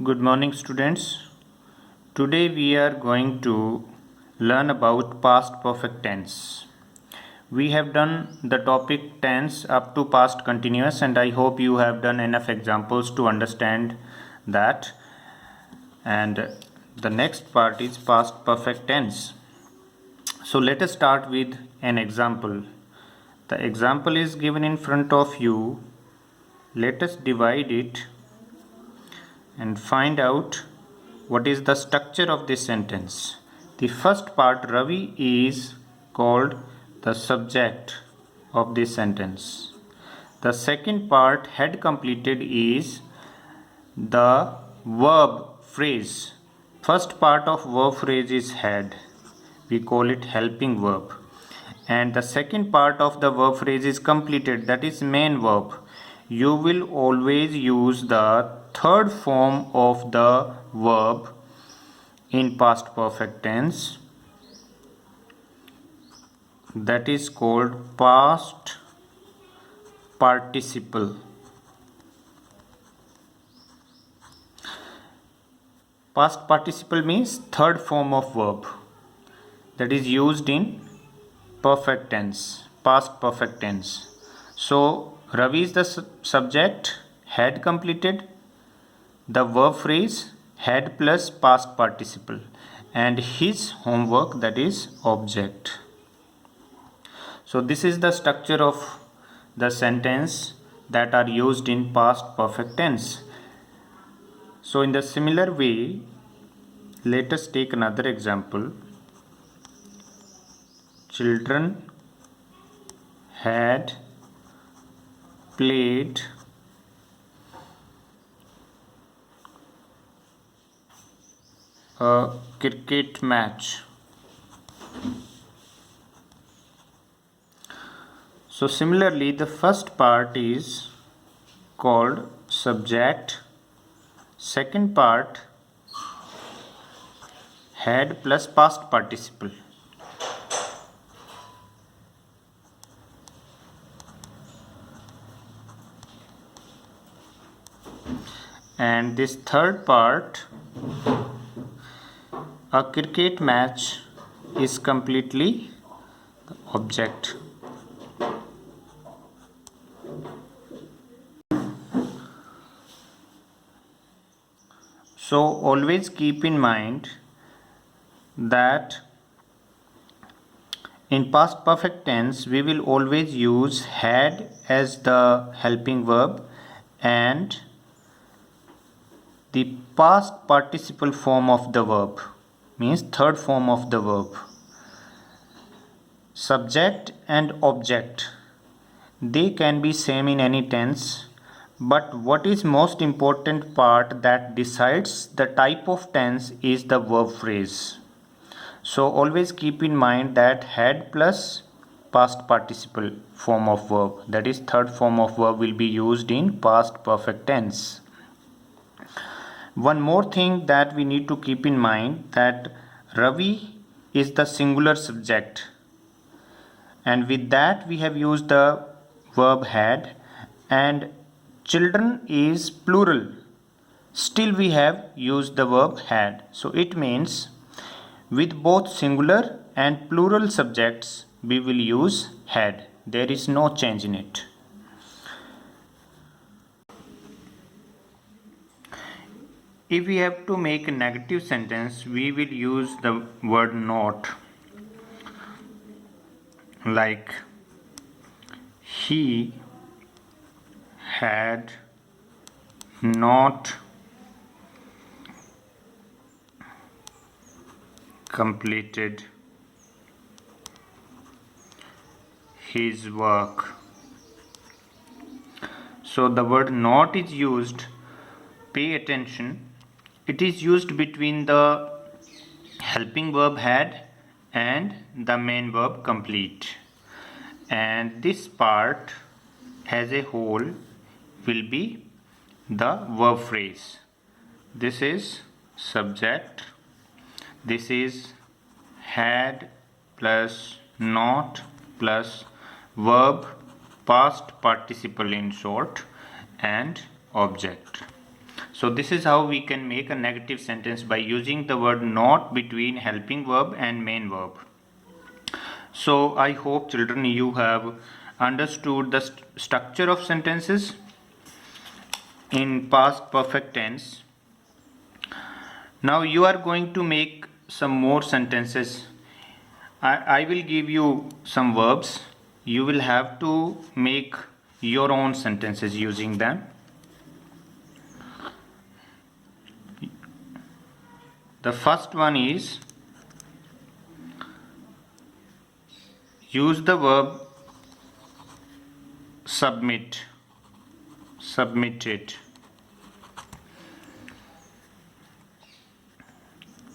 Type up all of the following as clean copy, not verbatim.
Good morning, students. Today we are going to learn about past perfect tense. We have done the topic tense up to past continuous, and I hope you have done enough examples to understand that. And the next part is past perfect tense. So let us start with an example. The example is given in front of you. Let us divide it and find out what is the structure of this sentence. The first part, Ravi, is called the subject of this sentence. The second part, had completed, is the verb phrase. First part of verb phrase is had. We call it helping verb. And the second part of the verb phrase is completed, that is main verb. You will always use the third form of the verb in past perfect tense, that is called past participle. Past participle means third form of verb that is used in perfect tense, past perfect tense. So Ravi is the subject, had completed, the verb phrase had plus past participle, and his homework, that is object. So this is the structure of the sentence that are used in past perfect tense. So in the similar way, let us take another example. Children had played a cricket match. So similarly, the first part is called subject. Second part, had plus past participle. And this third part, a cricket match, is completely the object. So always keep in mind that in past perfect tense we will always use had as the helping verb and the past participle form of the verb, means third form of the verb. Subject and object, they can be same in any tense, but what is most important part that decides the type of tense is the verb phrase. So always keep in mind that had plus past participle form of verb, that is third form of verb, will be used in past perfect tense. One more thing that we need to keep in mind, that Ravi is the singular subject, and with that we have used the verb had, and children is plural, still we have used the verb had. So it means with both singular and plural subjects we will use had. There is no change in it. If we have to make a negative sentence, we will use the word not, like he had not completed his work. So the word not is used, pay attention, it is used between the helping verb had and the main verb complete, and this part as a whole will be the verb phrase. This is subject, this is had plus not plus verb past participle in short and object. So this is how we can make a negative sentence by using the word not between helping verb and main verb. So I hope children you have understood the structure of sentences in past perfect tense. Now you are going to make some more sentences. I will give you some verbs. You will have to make your own sentences using them. The first one is use the verb submit. Submitted.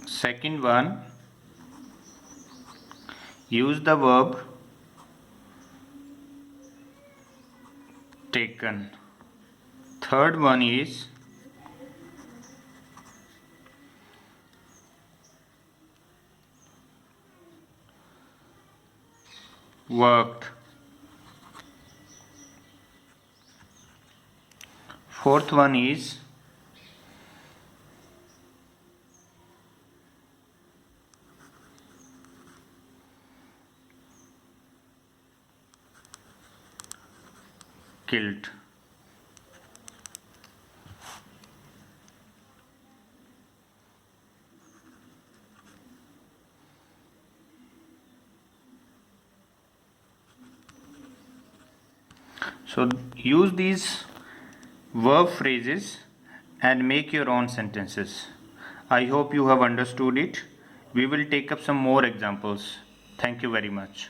Second one, use the verb taken. Third one is worked. Fourth one is killed. So use these verb phrases and make your own sentences. I hope you have understood it. We will take up some more examples. Thank you very much.